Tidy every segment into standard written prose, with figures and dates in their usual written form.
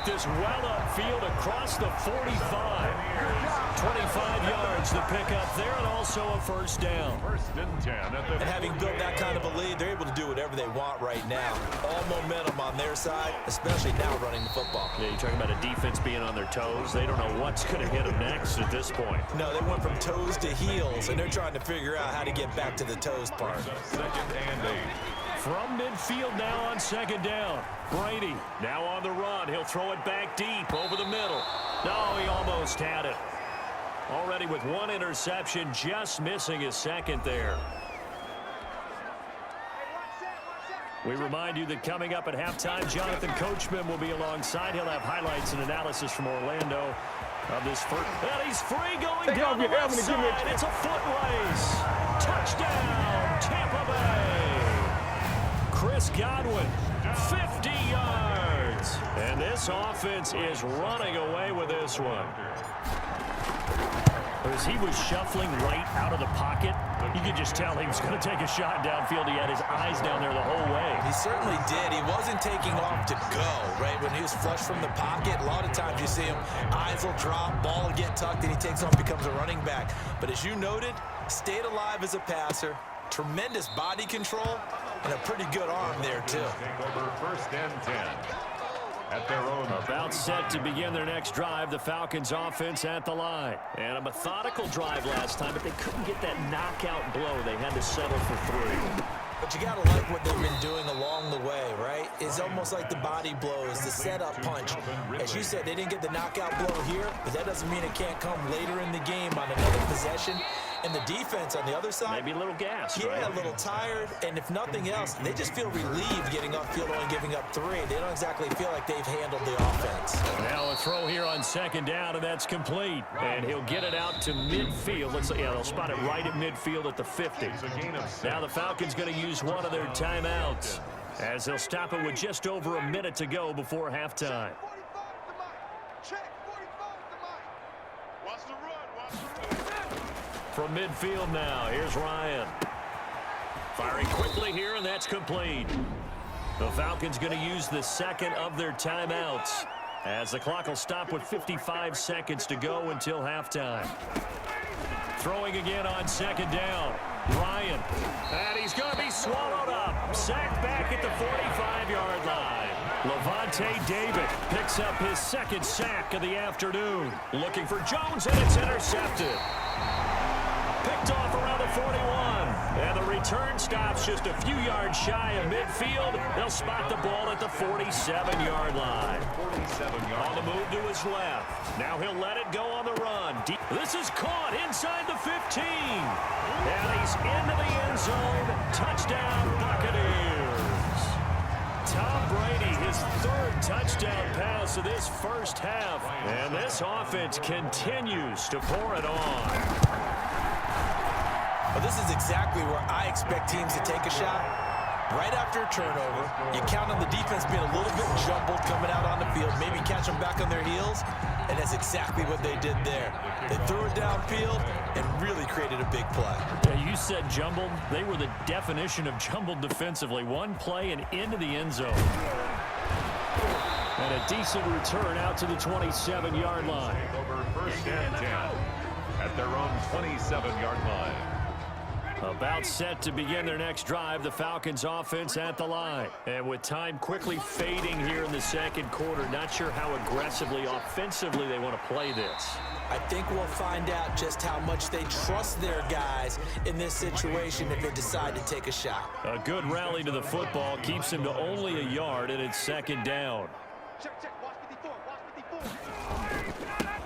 work this well upfield across the 45. 25 yards to pick up there, and also a first down. And having built that kind of a lead, they're able to do whatever they want right now. All momentum on their side, especially now running the football. Yeah, you're talking about a defense being on their toes. They don't know what's going to hit them next at this point. No, they went from toes to heels, and they're trying to figure out how to get back to the toes part. Second and 8. From midfield now on second down. Brady now on the run. He'll throw it back deep over the middle. No, he almost had it. Already with one interception, just missing his second there. We remind you that coming up at halftime, Jonathan Coachman will be alongside. He'll have highlights and analysis from Orlando of this first. And he's free going down the left side. It's a foot race. Touchdown, Tampa Bay. Chris Godwin, 50 yards. And this offense is running away with this one. As he was shuffling right out of the pocket, you could just tell he was going to take a shot downfield. He had his eyes down there the whole way. He certainly did. He wasn't taking off to go, right? When he was flush from the pocket, a lot of times you see him, eyes will drop, ball will get tucked, and he takes off, becomes a running back. But as you noted, stayed alive as a passer, tremendous body control, and a pretty good arm there, too. Take over first and 10. At their own. About set to begin their next drive, the Falcons offense at the line. And a methodical drive last time, but they couldn't get that knockout blow. They had to settle for 3. But you got to like what they've been doing along the way, right? It's almost like the body blows, the setup punch. As you said, they didn't get the knockout blow here, but that doesn't mean it can't come later in the game on another possession. And the defense on the other side, maybe a little gas, yeah, right? A little tired. And if nothing else, they just feel relieved getting upfield only giving up 3. They don't exactly feel like they've handled the offense. Now a throw here on second down, and that's complete. And he'll get it out to midfield. Yeah, they'll spot it right at midfield at the 50. Now the Falcons going to use one of their timeouts, as they'll stop it with just over a minute to go before halftime. From midfield now, here's Ryan. Firing quickly here, and that's complete. The Falcons going to use the second of their timeouts, as the clock will stop with 55 seconds to go until halftime. Throwing again on second down. Ryan. And he's going to be swallowed up. Sacked back at the 45-yard line. Levante David picks up his second sack of the afternoon. Looking for Jones, and it's intercepted. Picked off around the 41. And the return stops just a few yards shy of midfield. They'll spot the ball at the 47-yard line. 47-yard. On the move to his left. Now he'll let it go on the run. This is caught inside the 15. And he's into the end zone. Touchdown, Buccaneers. Tom Brady, his 3rd touchdown pass of this first half. And this offense continues to pour it on. Well, this is exactly where I expect teams to take a shot. Right after a turnover, you count on the defense being a little bit jumbled coming out on the field, maybe catch them back on their heels, and that's exactly what they did there. They threw it downfield and really created a big play. Yeah, you said jumbled. They were the definition of jumbled defensively. One play and into the end zone. And a decent return out to the 27-yard line. Over first and 10 at their own 27-yard line. About set to begin their next drive, the Falcons offense at the line. And with time quickly fading here in the second quarter, not sure how aggressively, offensively they want to play this. I think we'll find out just how much they trust their guys in this situation if they decide to take a shot. A good rally to the football keeps him to only a yard, and it's second down.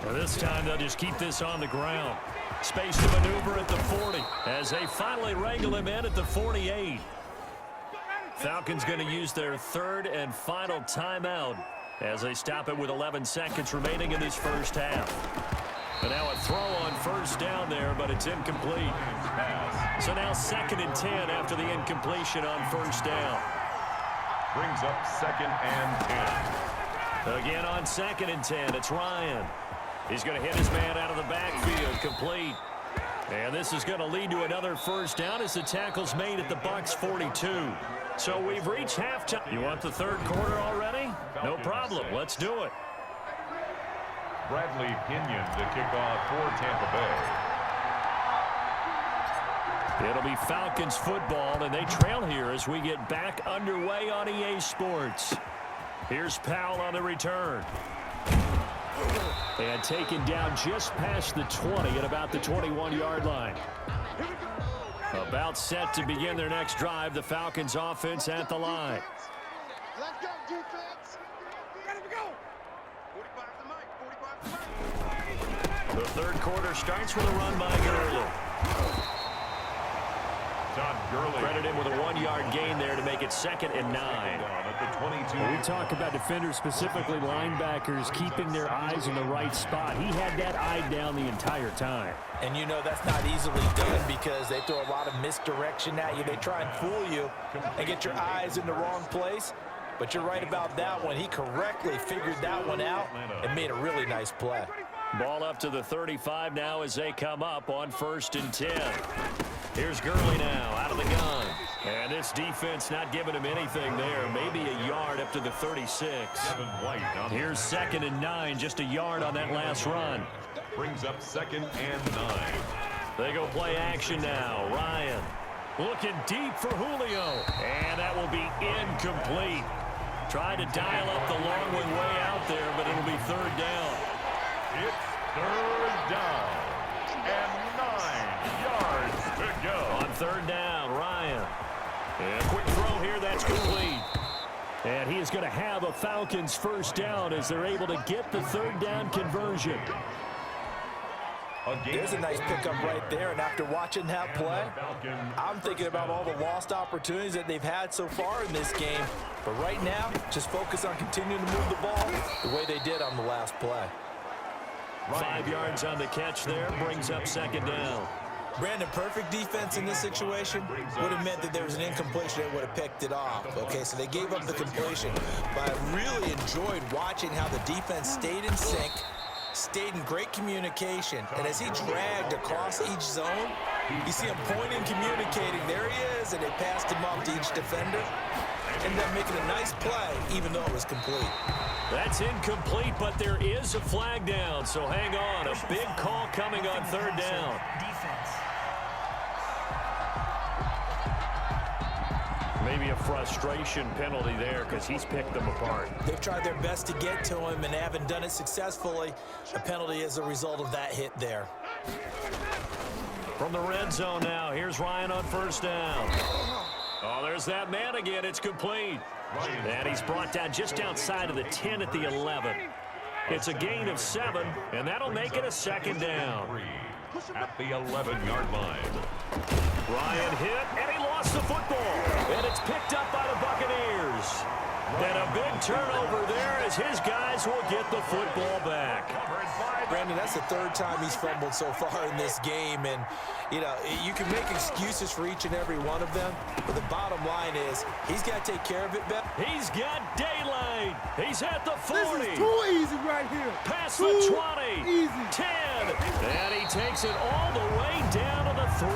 And this time they'll just keep this on the ground. Space to maneuver at the 40 as they finally wrangle him in at the 48. Falcons going to use their 3rd and final timeout as they stop it with 11 seconds remaining in this first half. And now a throw on first down there, but it's incomplete. So now 2nd and 10 after the incompletion on first down. Brings up 2nd and 10. Again on 2nd and 10, it's Ryan. He's going to hit his man out of the backfield, complete. And this is going to lead to another first down as the tackle's made at the Bucs 42. So we've reached halftime. You want the third quarter already? No problem. Let's do it. Bradley Pinion to kick off for Tampa Bay. It'll be Falcons football, and they trail here as we get back underway on EA Sports. Here's Powell on the return. And taken down just past the 20 at about the 21-yard line. About set to begin their next drive. The Falcons offense at the line. Let's go, defense. Ready to go. 45 to Mike. The third quarter starts with a run by Gurley. Todd Gurley. Credit him with a 1-yard gain there to make it 2nd and 9. At the 22. We talk about defenders, specifically linebackers, keeping their eyes in the right spot. He had that eye down the entire time. And you know that's not easily done because they throw a lot of misdirection at you. They try and fool you and get your eyes in the wrong place. But you're right about that one. He correctly figured that one out and made a really nice play. Ball up to the 35 now as they come up on 1st and 10. Here's Gurley now out of the gun. And this defense not giving him anything there. Maybe a yard up to the 36. Here's 2nd and 9, just a yard on that last run. Brings up 2nd and 9. They go play action now. Ryan looking deep for Julio. And that will be incomplete. Trying to dial up the long one way out there, but it'll be 3rd down. It's 3rd down and 9 yards to go. On 3rd down, Ryan. And a quick throw here, that's complete. And he is going to have a Falcons 1st down as they're able to get the 3rd down conversion. There's a nice pickup right there, and after watching that play, I'm thinking about all the lost opportunities that they've had so far in this game. But right now, just focus on continuing to move the ball the way they did on the last play. 5 yards on the catch there, brings up 2nd down. Brandon, perfect defense in this situation would have meant that there was an incompletion that would have picked it off. Okay, so they gave up the completion. But I really enjoyed watching how the defense stayed in sync, stayed in great communication. And as he dragged across each zone, you see him pointing, communicating. There he is, and they passed him off to each defender. Ended up making a nice play, even though it was complete. That's incomplete, but there is a flag down, so hang on. A big call coming on 3rd down. Maybe a frustration penalty there because he's picked them apart. They've tried their best to get to him and haven't done it successfully. A penalty is a result of that hit there. From the red zone now, here's Ryan on 1st down. Oh, there's that man again. It's complete. And he's brought down just outside of the 10 at the 11. It's a gain of 7, and that'll make it a 2nd down. At the 11-yard line. Ryan hit, and he lost the football. And it's picked up by the Buccaneers. And a big turnover there as his guys will get the football back. Brandon, that's the 3rd time he's fumbled so far in this game. And, you know, you can make excuses for each and every one of them. But the bottom line is he's got to take care of it better. He's got daylight. He's at the 40. This is too easy right here. Past the 20. Easy. 10. And he takes it all the way down to the 3.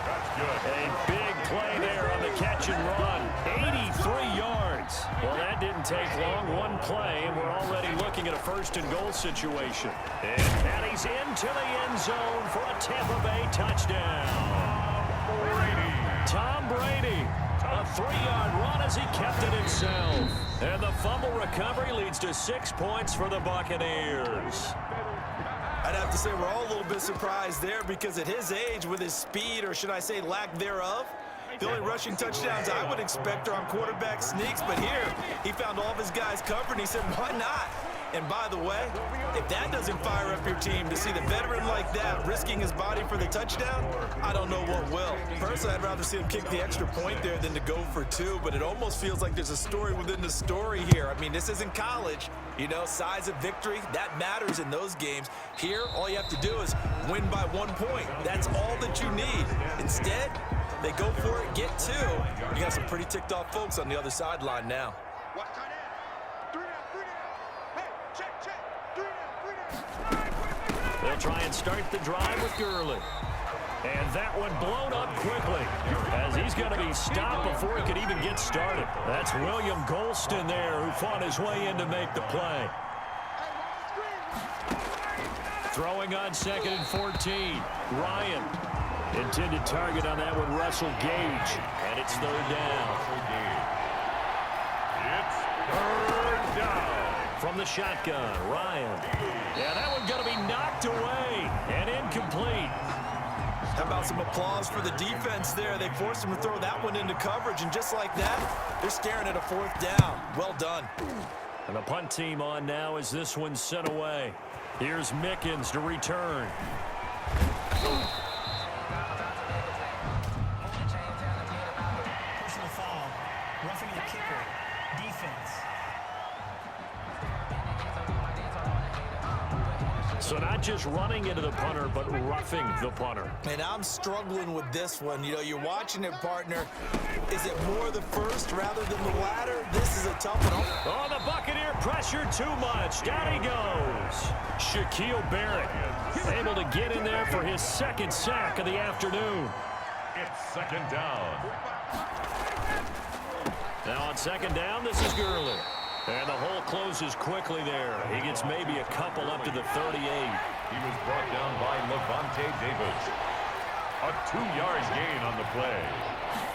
That's good. A big play there on the catch and run. 83 yards. Well, that didn't take long. One play, and we're already looking at a 1st and goal situation. And he's into the end zone for a Tampa Bay touchdown. Tom Brady. A 3-yard run as he kept it himself. And the fumble recovery leads to 6 points for the Buccaneers. I'd have to say we're all a little bit surprised there because at his age, with his speed, or should I say lack thereof, the only rushing touchdowns I would expect are on quarterback sneaks. But here, he found all of his guys covered, and he said, why not? And by the way, if that doesn't fire up your team to see the veteran like that risking his body for the touchdown, I don't know what will. Personally, I'd rather see him kick the extra point there than to go for 2, but it almost feels like there's a story within the story here. I mean, this isn't college. You know, size of victory, that matters in those games. Here, all you have to do is win by 1 point. That's all that you need. Instead, they go for it, get 2. You got some pretty ticked off folks on the other sideline now. Watch tight end. 3 down, 3 down. Hey, check. 3 down, 3 down. They'll try and start the drive with Gurley. And that one blown up quickly as he's going to be stopped before he could even get started. That's William Golston there who fought his way in to make the play. Throwing on 2nd and 14. Ryan. Intended target on that one, Russell Gage. And it's 3rd down. It's 3rd down. From the shotgun, Ryan. Yeah, that one going to be knocked away and incomplete. How about some applause for the defense there? They forced him to throw that one into coverage, and just like that, they're staring at a 4th down. Well done. And the punt team on now as this one's sent away. Here's Mickens to return. Personal foul. Roughing the kicker. Defense. So not just running into the punter, but roughing the punter. And I'm struggling with this one. You know, you're watching it, partner. Is it more the first rather than the latter? This is a tough one. Oh, the Buccaneer pressure too much. Down he goes. Shaquille Barrett able to get in there for his 2nd sack of the afternoon. It's 2nd down. Now on 2nd down, this is Gurley. And the hole closes quickly there. He gets maybe a couple up to the 38. He was brought down by Levante Davis. A 2-yard gain on the play.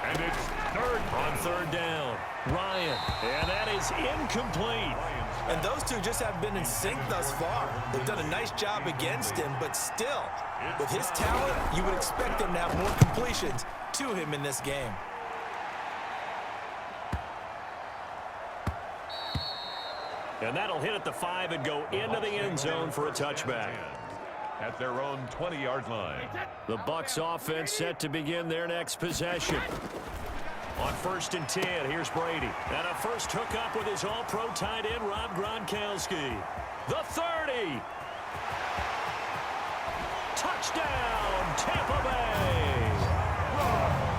And it's 3rd. On 3rd down, Ryan. And that is incomplete. And those two just have been in sync thus far. They've done a nice job against him, but still, with his talent, you would expect them to have more completions to him in this game. And that'll hit at the 5 and go into the end zone for a touchback. At their own 20-yard line. The Bucs offense set to begin their next possession. On 1st and 10, here's Brady. And a first hookup with his all-pro tight end, Rob Gronkowski. The 30. Touchdown, Tampa Bay.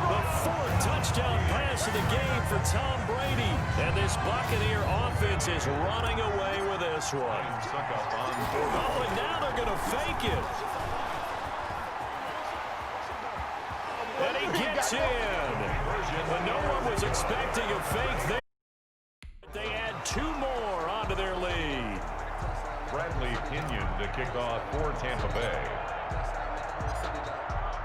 The 4th touchdown pass of the game for Tom Brady. And this Buccaneer offense is running away with this one. Oh, and now they're going to fake it. And he gets in. But no one was expecting a fake there. They add 2 more onto their lead. Bradley Pinion to kick off for Tampa Bay.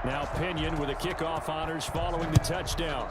Now Pinion with the kickoff honors following the touchdown.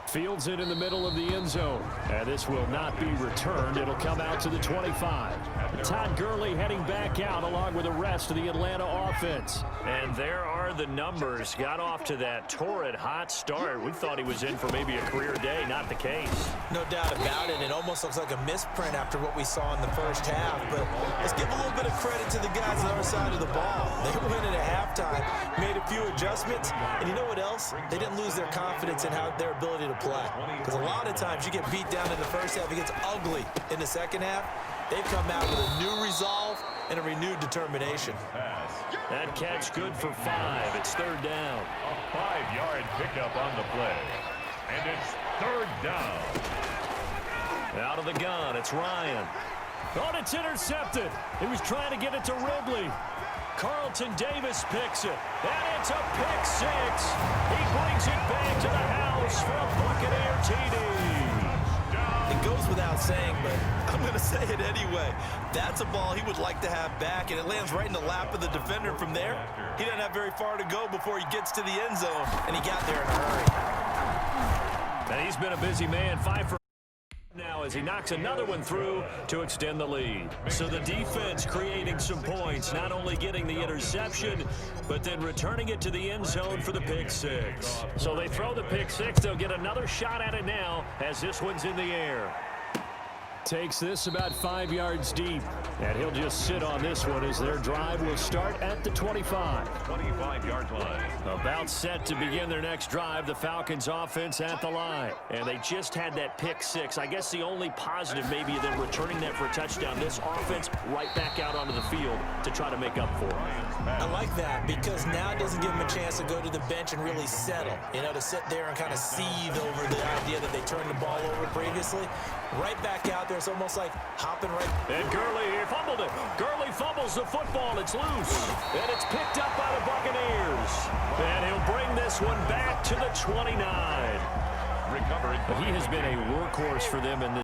Fields it in the middle of the end zone. And this will not be returned. It'll come out to the 25. Todd Gurley heading back out along with the rest of the Atlanta offense. And there are the numbers. Got off to that torrid hot start. We thought he was in for maybe a career day. Not the case. No doubt about it. It almost looks like a misprint after what we saw in the first half. But let's give a little bit of credit to the guys on the other side of the ball. They were winning at halftime, made a few adjustments, and you know what else? They didn't lose their confidence in their ability to play. Because a lot of times you get beat down in the first half, it gets ugly in the second half. They've come out with a new resolve and a renewed determination. That catch good for 5. It's 3rd down. A 5-yard pickup on the play. And it's 3rd down. Out of the gun, it's Ryan. Oh, and it's intercepted. He was trying to get it to Ridley. Carlton Davis picks it. And it's a pick 6. He brings it back to the house for a Buccaneer TD. It goes without saying, but I'm going to say it anyway. That's a ball he would like to have back, and it lands right in the lap of the defender from there. He doesn't have very far to go before he gets to the end zone, and he got there in a hurry. And he's been a busy man. 5 for now as he knocks another one through to extend the lead. So the defense creating some points, not only getting the interception, but then returning it to the end zone for the pick 6. So they throw the pick 6. They'll get another shot at it now as this one's in the air. Takes this about 5 yards deep. And he'll just sit on this one as their drive will start at the 25. 25-yard line. About set to begin their next drive, the Falcons offense at the line. And they just had that pick 6. I guess the only positive maybe than returning that for a touchdown. This offense right back out onto the field to try to make up for it. I like that because now it doesn't give them a chance to go to the bench and really settle. You know, to sit there and kind of seethe over the idea that they turned the ball over previously. Right back out there. It's almost like hopping right. And Gurley here fumbled it. Gurley fumbles the football. It's loose. And it's picked up by the Buccaneers. And he'll bring this one back to the 29. Recovering. He has been a workhorse for them in this.